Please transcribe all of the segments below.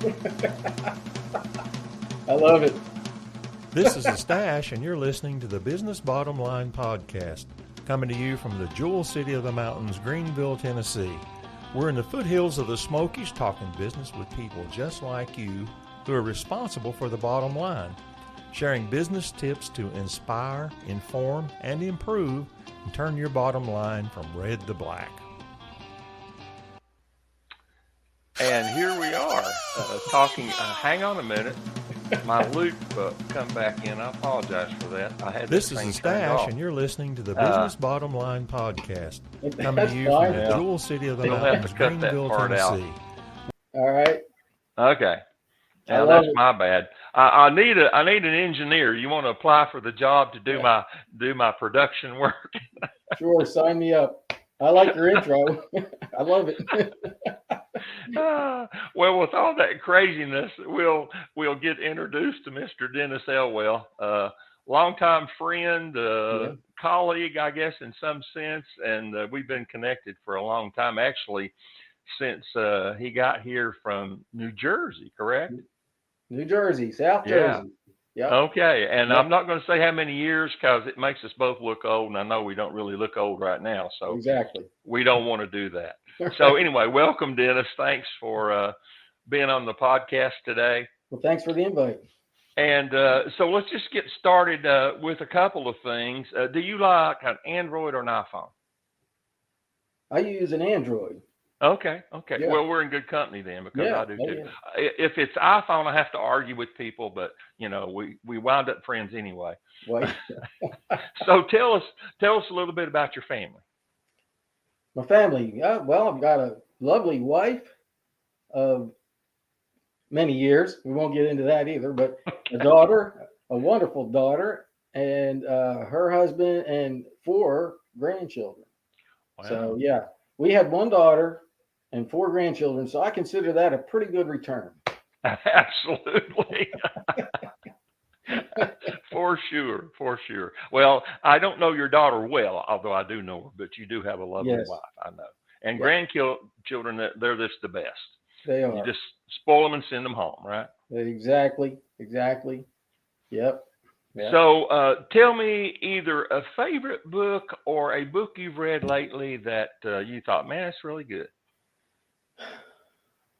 I love it. This is The Stash, and you're listening to the Business Bottom Line Podcast, coming to you from the Jewel City of the Mountains, Greenville, Tennessee. We're in the foothills of the Smokies talking business with people just like you who are responsible for the bottom line, sharing business tips to inspire, inform, and improve, and turn your bottom line from red to black. And here we are talking. Hang on a minute. My loop come back in. I apologize for that. I had This this is thing The turned Stash, off. and you're listening to the Business Bottom Line Podcast, coming That's to you fine. from the Jewel City of the You'll have Mountains, to cut that Greenville, part out. Tennessee. All right. Okay. I Now love that's it. my bad. I need an engineer. You want to apply for the job to do my production work? Sure, sign me up. I like your intro. I love it. Well, with all that craziness, we'll get introduced to Mr. Dennis Elwell, longtime friend, colleague, I guess, in some sense, and we've been connected for a long time, actually, since he got here from New Jersey, correct? New Jersey, South Jersey. Yep. Okay, and Yep. I'm not going to say how many years because it makes us both look old, and I know we don't really look old right now, so Exactly. we don't want to do that. So anyway, welcome, Dennis. Thanks for being on the podcast today. Well, thanks for the invite. And so let's just get started with a couple of things. Do you like an Android or an iPhone? I use an Android. Okay. Yeah. Well, we're in good company then because Yeah. I do Oh, too. yeah. If it's iPhone, I have to argue with people, but we wind up friends anyway. Well, So tell us a little bit about your family. my family. Well, I've got a lovely wife of many years. We won't get into that either, but a daughter, a wonderful daughter, and her husband and 4 grandchildren. Wow. So, yeah, we had 1 daughter and 4 grandchildren. So I consider that a pretty good return. Absolutely. For sure. Well, I don't know your daughter well, although I do know her, but you do have a lovely Yes. wife, I know. And Yeah. grandchildren, they're just the best. They You are. just spoil them and send them home, right? Exactly. Yep. Yeah. So tell me either a favorite book or a book you've read lately that you thought, man, that's really good.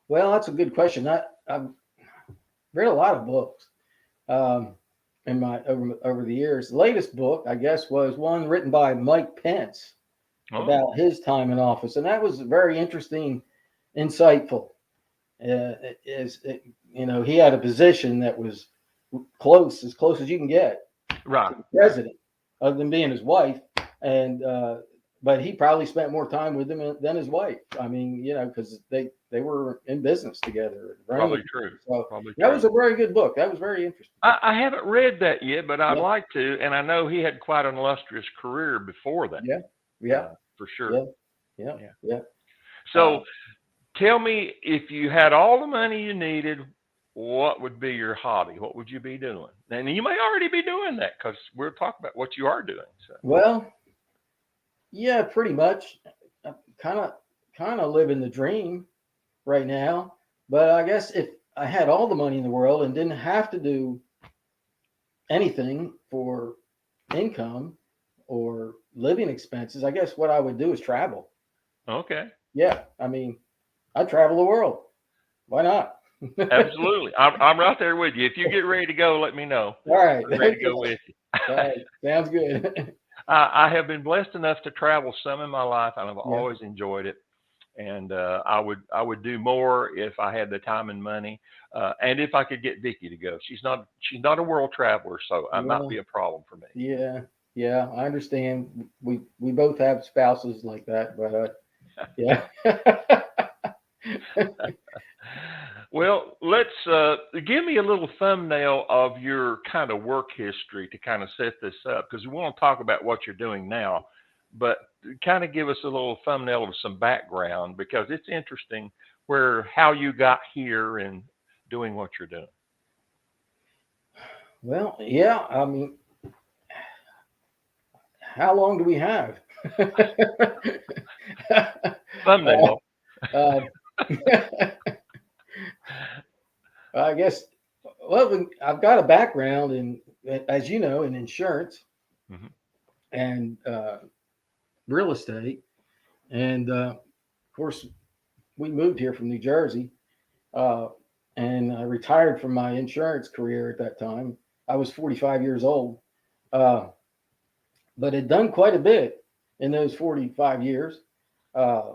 Well, that's a good question. I've read a lot of books in my over the years. The latest book, I guess, was one written by Mike Pence about his time in office, and that was very interesting, insightful. He had a position that was as close as you can get Right. to the president, other than being his wife, and but he probably spent more time with him than his wife. I mean, because they were in business together. Probably true. So Probably that true. was a very good book. That was very interesting. I haven't read that yet, but I'd Yeah. like to. And I know he had quite an illustrious career before that. Yeah. For sure. Yeah. So tell me, if you had all the money you needed, what would be your hobby? What would you be doing? And you may already be doing that because we're talking about what you are doing. So. Well, yeah, pretty much. I'm kind of living the dream right now. But I guess if I had all the money in the world and didn't have to do anything for income or living expenses, I guess what I would do is travel. Okay. Yeah, I mean, I'd travel the world. Why not? Absolutely. I'm right there with you. If you get ready to go, let me know. All right. I'm ready to go with you. All right. Sounds good. I have been blessed enough to travel some in my life, and I've always enjoyed it. And I would do more if I had the time and money, and if I could get Vicky to go. She's not a world traveler, so it might be a problem for me. Yeah, I understand. We both have spouses like that, but yeah. Well, let's give me a little thumbnail of your kind of work history to kind of set this up, because we want to talk about what you're doing now, but kind of give us a little thumbnail of some background, because it's interesting how you got here and doing what you're doing. Well, yeah, I mean, how long do we have? Thumbnail. I guess, well, I've got a background in, as you know, in insurance Hmm. and real estate. And of course, we moved here from New Jersey. Uh, and I retired from my insurance career at that time. I was 45 years old, uh, but had done quite a bit in those 45 years. Uh,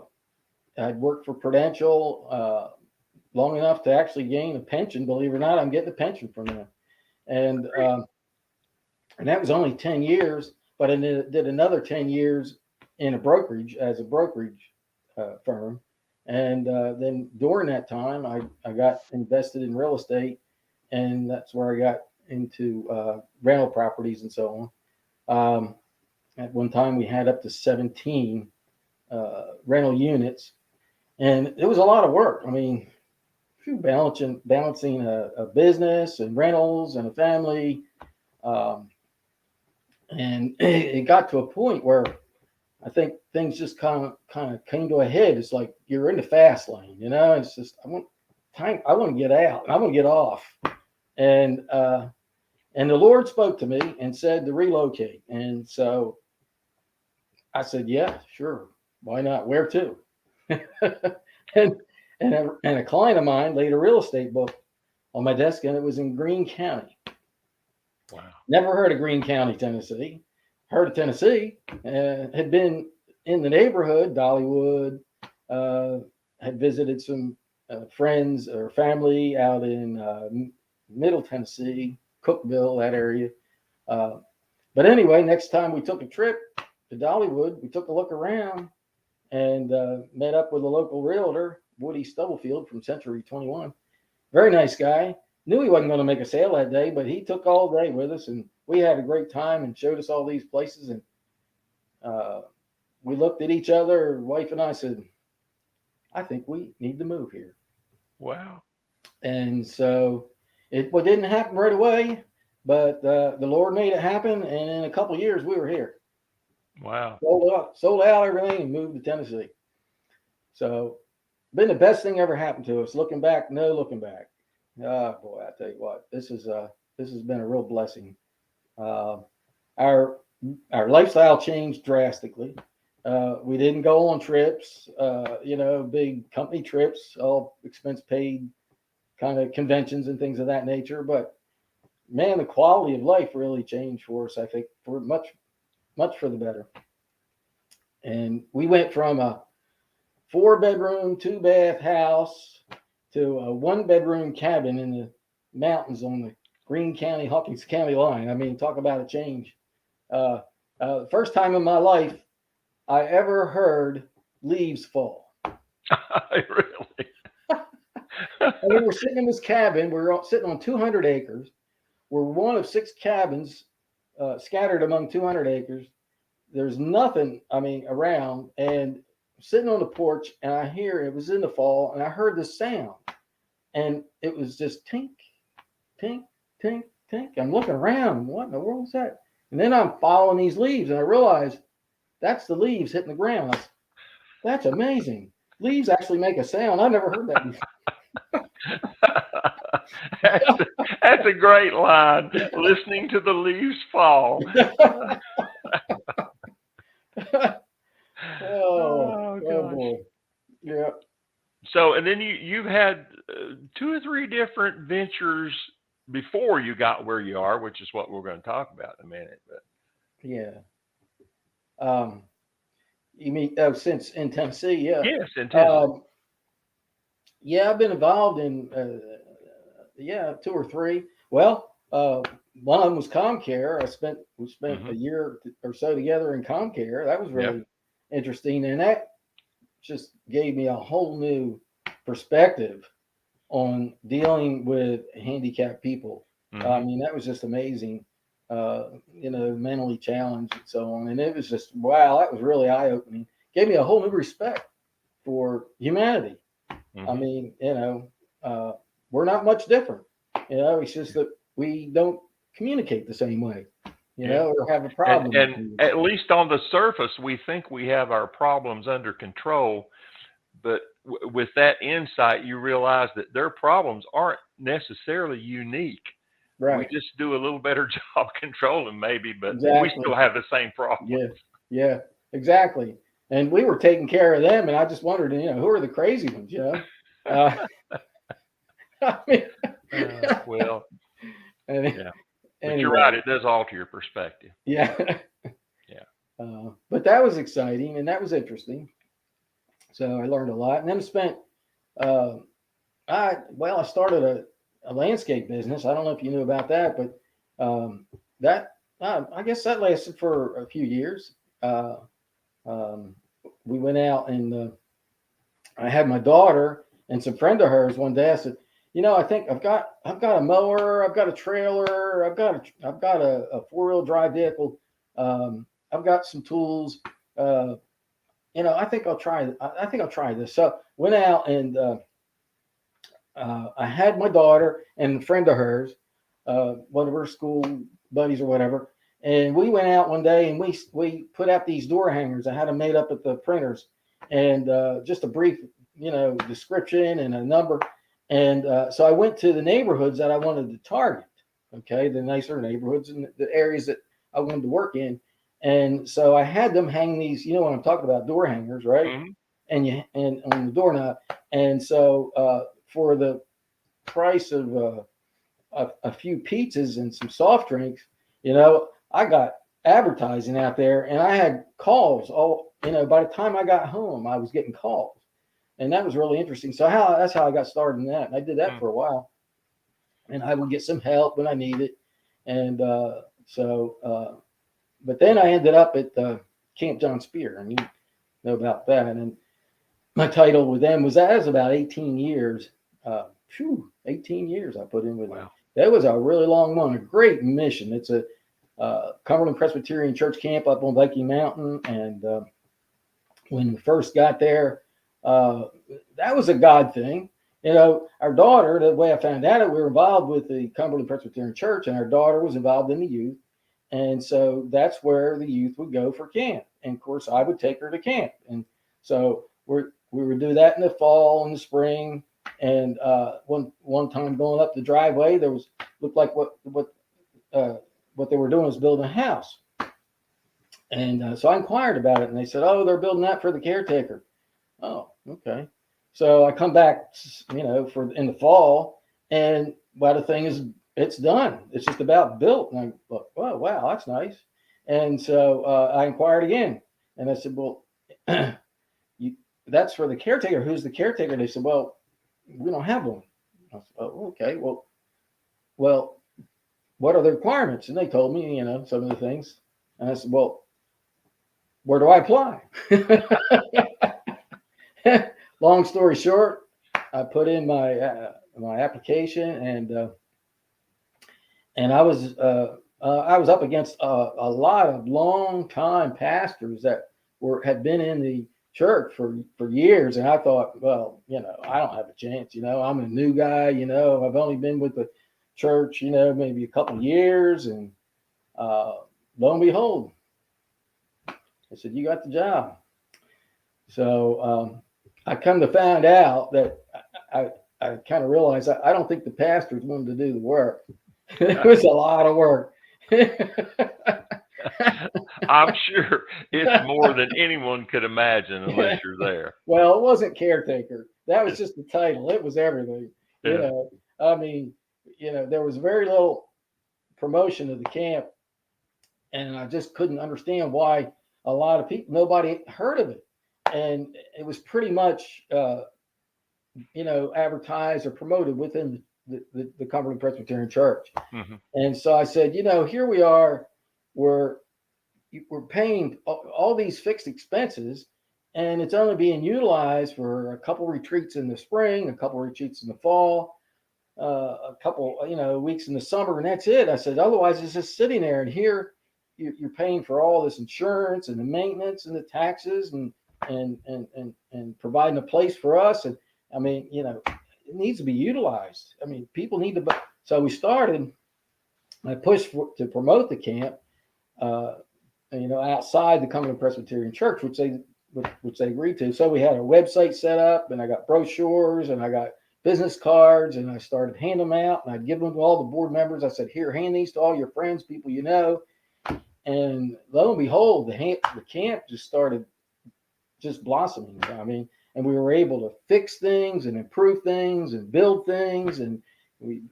I'd worked for Prudential long enough to actually gain a pension. Believe it or not, I'm getting a pension from them. And Great. and that was only 10 years, but I did another 10 years in a brokerage as a brokerage firm. And then during that time, I got invested in real estate, and that's where I got into rental properties and so on. At one time, we had up to 17 rental units, and it was a lot of work. I mean, balancing a business and rentals and a family. Um, and it got to a point where I think things just kind of came to a head. It's like you're in the fast lane, you know. It's just I want time. I want to get out. I want to get off. And and the Lord spoke to me and said to relocate. And so I said, yeah, sure, why not? Where to? and and a client of mine laid a real estate book on my desk, and it was in Greene County. Wow. Never heard of Greene County, Tennessee. Heard of Tennessee. Had been in the neighborhood, Dollywood. Uh, had visited some friends or family out in Middle Tennessee, Cookville, that area. Uh, but anyway, next time we took a trip to Dollywood, we took a look around and met up with a local realtor, Woody Stubblefield from Century 21. Very nice guy. Knew he wasn't going to make a sale that day, but he took all day with us, and we had a great time and showed us all these places. And uh, we looked at each other, wife and I said, I think we need to move here. Wow. And so it didn't happen right away, but the Lord made it happen. And in a couple of years, we were here. Wow. Sold out everything and moved to Tennessee. So been the best thing ever happened to us. Looking back, no looking back. Oh boy, I tell you what, this has been a real blessing. Uh, our our lifestyle changed drastically. We didn't go on trips, big company trips, all expense paid kind of conventions and things of that nature. But man, the quality of life really changed for us. I think for much for the better. And we went from a 4-bedroom, 2-bath house to a 1-bedroom cabin in the mountains on the Greene County, Hawkins County line. I mean, talk about a change. The first time in my life I ever heard leaves fall. Really? I mean, we're sitting in this cabin. We're sitting on 200 acres. We're one of 6 cabins scattered among 200 acres. There's nothing, I mean, around. And sitting on the porch, and I hear it was in the fall, and I heard this sound, and it was just tink, tink, tink, tink. I'm looking around. What in the world is that? And then I'm following these leaves, and I realize that's the leaves hitting the ground. That's amazing. Leaves actually make a sound. I never heard that before. that's, that's a great line. Listening to the leaves fall. Oh Gosh. boy. Yeah. So, and then you've had 2 or 3 different ventures before you got where you are, which is what we're going to talk about in a minute. But Yeah. Um, you mean since in Tennessee? Yeah. yes, in Tennessee. Yeah, I've been involved in 2 or 3. Well, one of them was ComCare. We spent a year or so together in ComCare. That was really interesting, and that just gave me a whole new perspective on dealing with handicapped people. I mean, that was just amazing. Mentally challenged and so on, and it was just wow. That was really eye opening. Gave me a whole new respect for humanity. I mean, we're not much different. It's just that we don't communicate the same way, or have a problem. And at least on the surface, we think we have our problems under control. But with that insight, you realize that their problems aren't necessarily unique. We Right. just do a little better job controlling maybe, but we Exactly. still have the same problem. Yeah. Yeah. Exactly. And we were taking care of them, and I just wondered, who are the crazy ones? Uh, I mean, Well, any- yeah. But you're right, anyway, it does alter your perspective. yeah. Yeah. But that was exciting and that was interesting. So I learned a lot, and then spent. Uh, I started a landscape business. I don't know if you knew about that, but that I guess that lasted for a few years. Uh, um, we went out and I had my daughter and some friend of hers one day. I said, I think I've got a mower, I've got a trailer, I've got a 4-wheel drive vehicle, I've got some tools. I think I'll try. I think I'll try this. So went out and I had my daughter and a friend of hers, one of her school buddies or whatever, and we went out one day and we put out these door hangers. I had them made up at the printers, and just a brief, description and a number. And so I went to the neighborhoods that I wanted to target. Okay, the nicer neighborhoods and the areas that I wanted to work in. And so I had them hang these. You know what I'm talking about? Door hangers, right? Hmm. And on the doorknob. And so for the price of a few pizzas and some soft drinks, I got advertising out there, and I had calls. By the time I got home, I was getting calls, and that was really interesting. So that's how I got started in that. And I did that for a while, and I would get some help when I needed. And but then I ended up at Camp John Spear, and you know about that. And my title with them was about 18 years. 18 years I put in with them. Wow. That was a really long one, a great mission. It's a Cumberland Presbyterian Church camp up on Viking Mountain. And when we first got there, that was a God thing. Our daughter, the way I found out, we were involved with the Cumberland Presbyterian Church, and our daughter was involved in the youth. And so that's where the youth would go for camp. And of course, I would take her to camp. And so we would do that in the fall and the spring. And one time going up the driveway, looked like what they were doing was building a house. And so I inquired about it, and they said, "Oh, they're building that for the caretaker." Oh, okay. So I come back, for in the fall, and the thing is, it's done. It's just about built. And I thought, "Oh, wow, that's nice." And so I inquired again, and I said, "Well, that's for the caretaker. Who's the caretaker?" And they said, "Well, we don't have one." I said, "Oh, okay. Well, what are the requirements?" And they told me, some of the things. And I said, "Well, where do I apply?" Long story short, I put in my application, and I was up against a lot of long time pastors that had been in the church for years, and I thought, well, I don't have a chance. I'm a new guy. I've only been with the church, maybe a couple of years, and lo and behold, I said, "You got the job." So I come to find out that I kind of realized I don't think the pastors wanted to do the work. It was a lot of work. I'm sure it's more than anyone could imagine unless you're there. Well, it wasn't caretaker. That was just the title. It was everything. Yeah. I mean, there was very little promotion of the camp, and I just couldn't understand why a lot of people, nobody heard of it. And it was pretty much, advertised or promoted within the Cumberland Presbyterian Church. Mm-hmm. And so I said, here we are, we're paying all these fixed expenses, and it's only being utilized for a couple retreats in the spring, a couple retreats in the fall, a couple, weeks in the summer, and that's it. I said, otherwise it's just sitting there, and here you're paying for all this insurance and the maintenance and the taxes and providing a place for us. And I mean, it needs to be utilized. I mean, people need to. So we started. I pushed to promote the camp, outside the Cumberland Presbyterian Church, which they which they agreed to. So we had a website set up, and I got brochures, and I got business cards, and I started handing them out, and I'd give them to all the board members. I said, "Here, hand these to all your friends, people you know." And lo and behold, the camp just started just blossoming. I mean, and we were able to fix things and improve things and build things, and we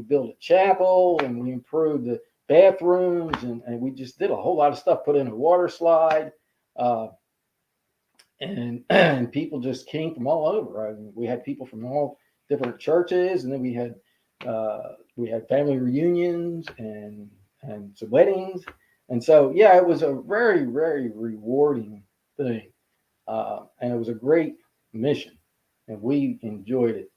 built a chapel, and we improved the bathrooms, and we just did a whole lot of stuff. Put in a water slide, and people just came from all over. I mean, we had people from all different churches, and then we had family reunions and some weddings, and so yeah, it was a very, very rewarding thing, and it was a great mission, and we enjoyed it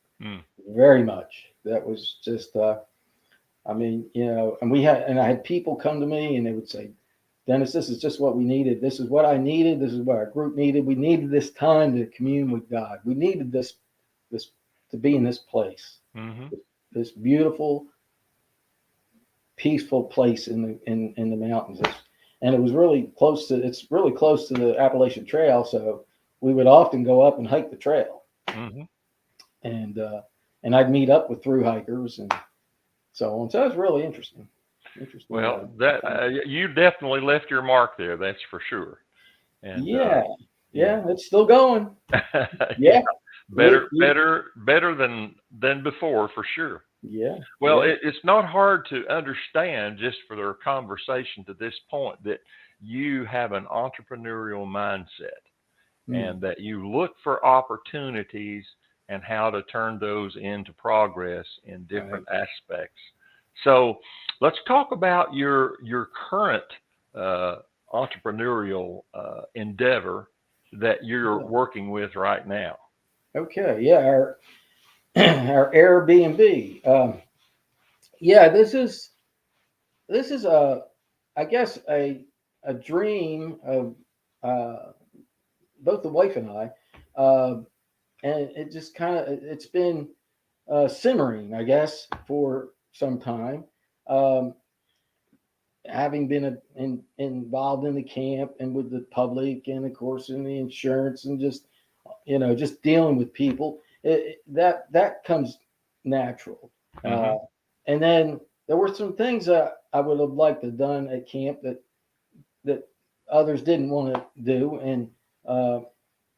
very much. That was just, I mean, and I had people come to me and they would say, "Dennis, this is just what we needed. This is what I needed. This is what our group needed. We needed this time to commune with God. We needed this to be in this place, this beautiful, peaceful place in the mountains." And it was really close to. It's really close to the Appalachian Trail, so we would often go up and hike the trail, and I'd meet up with through hikers and so on. So it was really interesting. Well, you definitely left your mark there. That's for sure. And yeah, it's still going. Yeah, better than before, for sure. Yeah. Well, it's not hard to understand, just for their conversation to this point, that you have an entrepreneurial mindset and that you look for opportunities and how to turn those into progress in different aspects. So let's talk about your current entrepreneurial endeavor that you're working with right now. Okay. Yeah. Our Airbnb. Yeah, this is I guess a dream of both the wife and I, and it just it's been simmering, I guess, for some time. Having been involved in the camp and with the public, and of course in the insurance, and just dealing with people, that comes natural. And then there were some things that I would have liked to have done at camp that others didn't want to do, and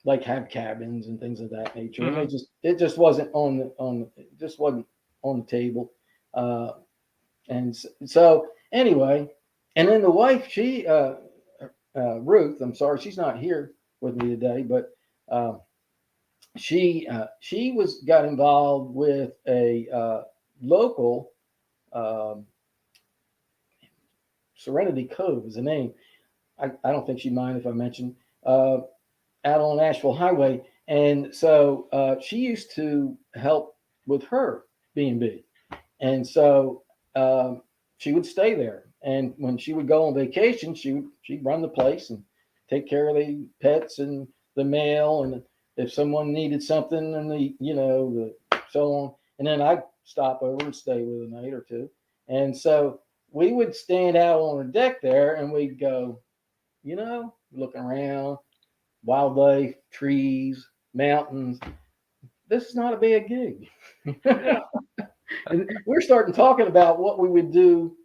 like have cabins and things of that nature. And it just wasn't on the table. And so anyway, and then the wife, she Ruth, I'm sorry, she's not here with me today, but she got involved with a local Serenity Cove is the name. I don't think she'd mind if I mentioned, out on Nashville Highway. And so she used to help with her BnB. And so she would stay there. And when she would go on vacation, she'd run the place and take care of the pets and the mail. And if someone needed something, and so on. And then I'd stop over and stay with a night or two. And so we would stand out on the deck there, and we'd go, looking around, wildlife, trees, mountains. This is not a bad gig. And we're starting talking about what we would do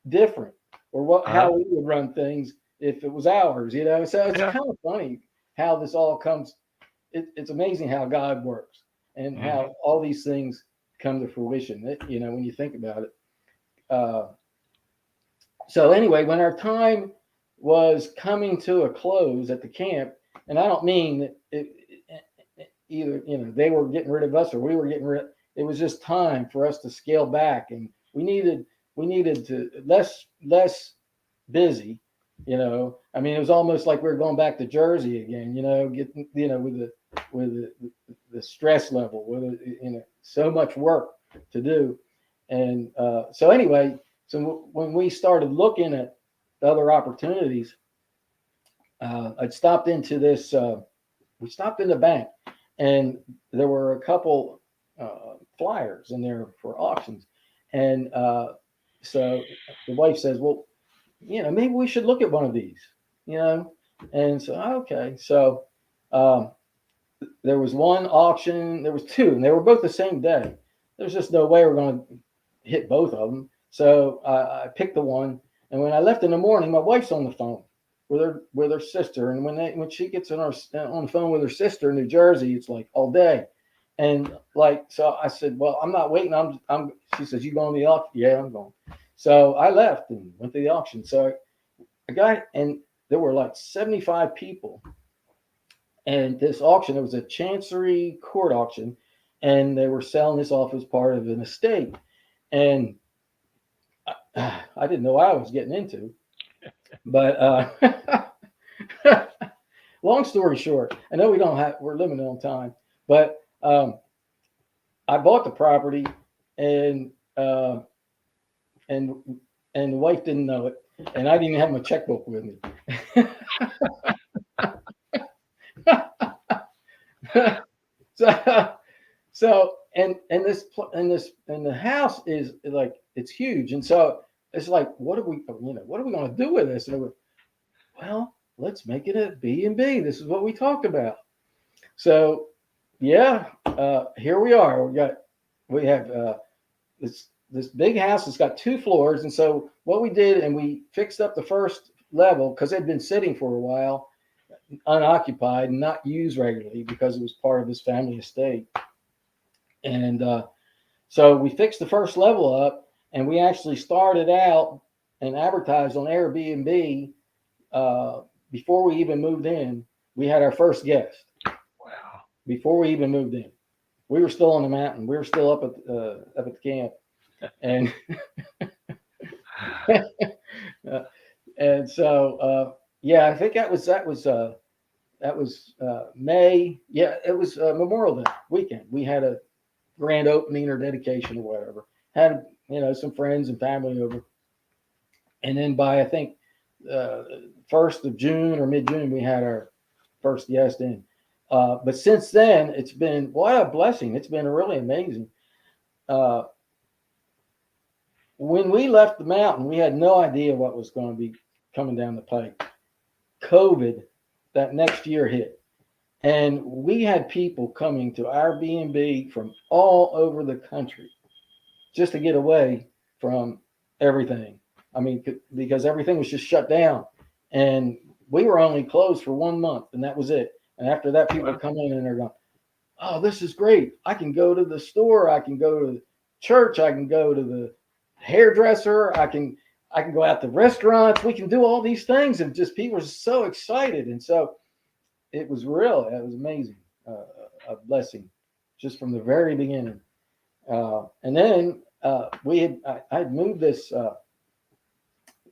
different, or how we would run things if it was ours, So it's kind of funny how this all comes. It's amazing how God works, and how all these things come to fruition, when you think about it. So anyway, when our time was coming to a close at the camp, and I don't mean that either, they were getting rid of us or we were getting rid. It was just time for us to scale back, and we needed to less busy. I mean, it was almost like we were going back to Jersey again. Getting with the stress level, with so much work to do, and so anyway, so when we started looking at other opportunities, I'd stopped into this. We stopped in the bank, and there were a couple flyers in there for auctions, and so the wife says, "Well, maybe we should look at one of these," And so okay, so Um, there was one auction. There was two, and they were both the same day. There's just no way we're going to hit both of them. So I picked the one, and when I left in the morning, my wife's on the phone with her sister, and when she gets on the phone with her sister in New Jersey, it's like all day, and like so I said, well, I'm not waiting. I'm. She says, you going to the auction? Yeah, I'm going. So I left and went to the auction. So I got, and there were like 75 people, and this auction, it was a Chancery Court auction, and they were selling this off as part of an estate, and I didn't know what I was getting into, but long story short, I know we're limited on time, but I bought the property, and and and the wife didn't know it, and I didn't have my checkbook with me. so and the house is like, it's huge, and so it's like, what are we going to do with this? And I went, well, let's make it a B&B. This is what we talked about. So yeah, here we are. We have this big house. It's got 2 floors, and so what we did, and we fixed up the first level because it'd been sitting for a while, unoccupied and not used regularly because it was part of his family estate. And so we fixed the first level up, and we actually started out and advertised on Airbnb before we even moved in. We had our first guest. Wow! Before we even moved in, we were still on the mountain. We were still up at the camp, and and so yeah, I think that was May. Yeah, it was Memorial Day weekend. We had a grand opening or dedication or whatever. Had some friends and family over, and then by I think 1st of June or mid-June, we had our first guest in. But since then, it's been, what a blessing. It's been really amazing. When we left the mountain, we had no idea what was going to be coming down the pike. COVID that next year hit. And we had people coming to our B&B from all over the country just to get away from everything. I mean, because everything was just shut down. And we were only closed for 1 month, and that was it. And after that, people come in and they're going, oh, this is great. I can go to the store. I can go to the church. I can go to the hairdresser. I can go out to restaurants. We can do all these things. And just people are so excited. And so it was amazing. A blessing just from the very beginning. And then I had moved this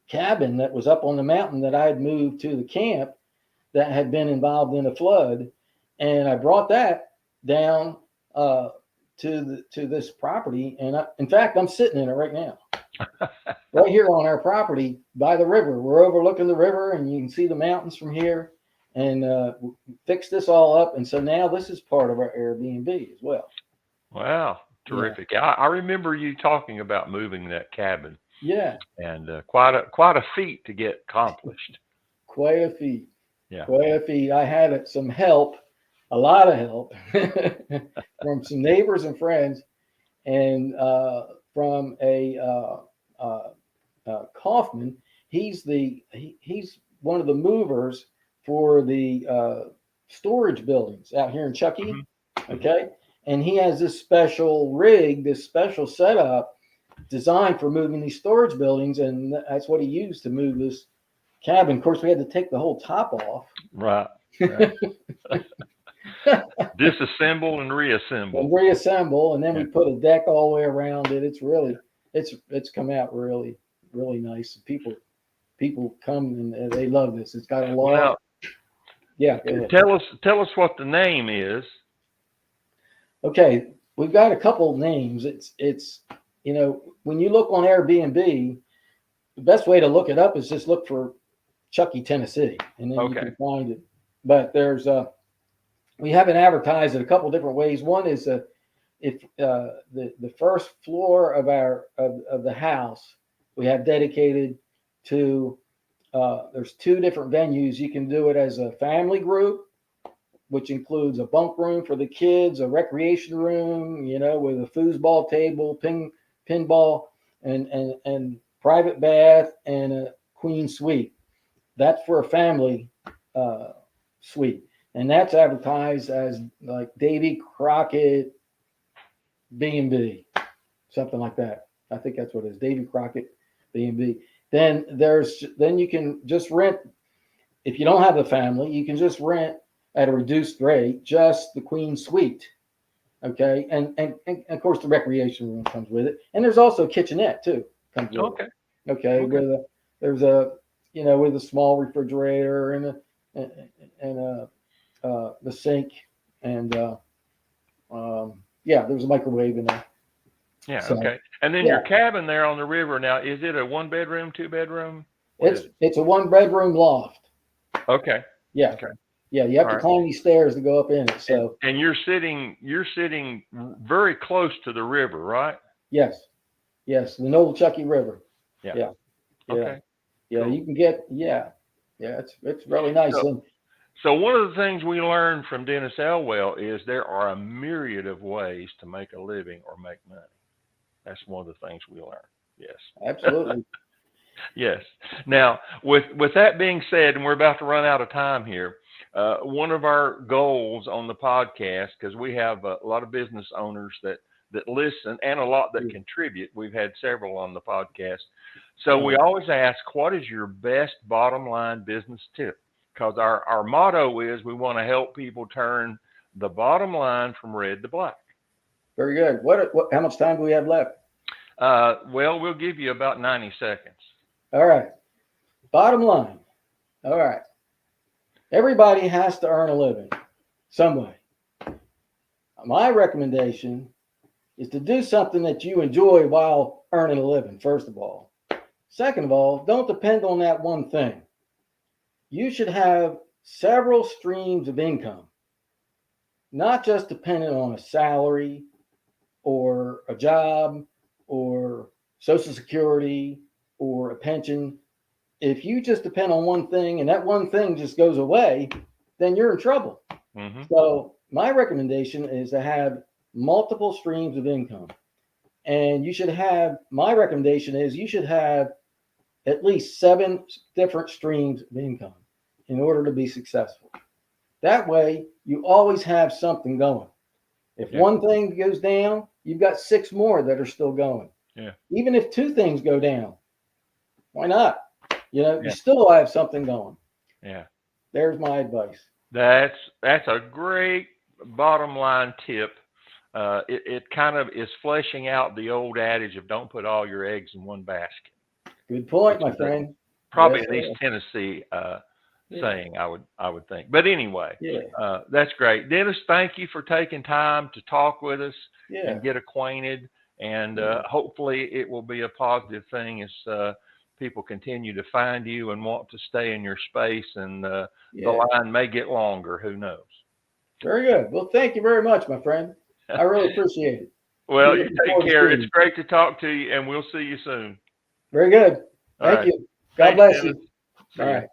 cabin that was up on the mountain that I had moved to the camp that had been involved in a flood, and I brought that down to this property. And in fact, I'm sitting in it right now, right here on our property by the river. We're overlooking the river, and you can see the mountains from here. And fixed this all up, and so now this is part of our Airbnb as well. Wow, terrific! Yeah. I remember you talking about moving that cabin. Yeah, and quite a feat to get accomplished. Quite a feat. Yeah, quite a feat. I had some help, a lot of help from some neighbors and friends, and from a Kaufman. He's one of the movers for the storage buildings out here in Chuckee. Mm-hmm. Okay. And he has this special rig, this special setup designed for moving these storage buildings. And that's what he used to move this cabin. Of course, we had to take the whole top off. Right. Disassemble and reassemble. And then we put a deck all the way around it. It's come out really, really nice. People come and they love this. It's got a lot. Well, yeah. Tell us what the name is. Okay, we've got a couple names. It's when you look on Airbnb, the best way to look it up is just look for Chuckee, Tennessee, and then you can find it. But there's we have it advertised in a couple different ways. One is if the first floor of the house we have dedicated to. There's 2 different venues. You can do it as a family group, which includes a bunk room for the kids, a recreation room, with a foosball table, pinball, and private bath and a queen suite. That's for a family suite, and that's advertised as like Davy, Crockett, BnB, something like that. I think that's what it is, Davy, Crockett, BnB. Then you can just rent. If you don't have a family, you can just rent at a reduced rate just the queen suite. Okay, and of course the recreation room comes with it, and there's also a kitchenette too. Comes with Okay. it. Okay, there's a with a small refrigerator and the sink and there's a microwave in there. Yeah. So, Okay. And then your cabin there on the river. Now, is it a 1-bedroom, 2-bedroom? It's a 1-bedroom loft. Okay. Yeah. Okay. Yeah, you have All to right. climb these stairs to go up in it. So And you're sitting very close to the river, right? yes, the Nolechucky River. Yeah. Yeah. Okay. Yeah, Cool. you can get it's really nice. So one of the things we learned from Dennis Elwell is there are a myriad of ways to make a living or make money. That's one of the things we learned. Yes. Absolutely. Yes. Now, with that being said, and we're about to run out of time here, one of our goals on the podcast, because we have a lot of business owners that listen and a lot that contribute. We've had several on the podcast. So we always ask, what is your best bottom line business tip? Because our motto is we want to help people turn the bottom line from red to black. Very good. How much time do we have left? Well, we'll give you about 90 seconds. All right. Bottom line. All right. Everybody has to earn a living some way. My recommendation is to do something that you enjoy while earning a living, first of all. Second of all, don't depend on that one thing. You should have several streams of income, not just dependent on a salary or a job or Social Security or a pension. If you just depend on one thing and that one thing just goes away, then you're in trouble. Mm-hmm. So my recommendation is to have multiple streams of income. And my recommendation is you should have at least 7 different streams of income in order to be successful. That way, you always have something going. If one thing goes down, you've got 6 more that are still going. Yeah. Even if 2 things go down, why not? You still have something going. Yeah. There's my advice. That's a great bottom line tip. It kind of is fleshing out the old adage of don't put all your eggs in one basket. Good point, my friend. Probably an East Tennessee saying, I would think. But anyway, that's great. Dennis, thank you for taking time to talk with us and get acquainted. And hopefully it will be a positive thing as people continue to find you and want to stay in your space. And the line may get longer. Who knows? Very good. Well, thank you very much, my friend. I really appreciate it. Well, you take care. It's great to talk to you, and we'll see you soon. Very good. Thank you. God bless you. All right.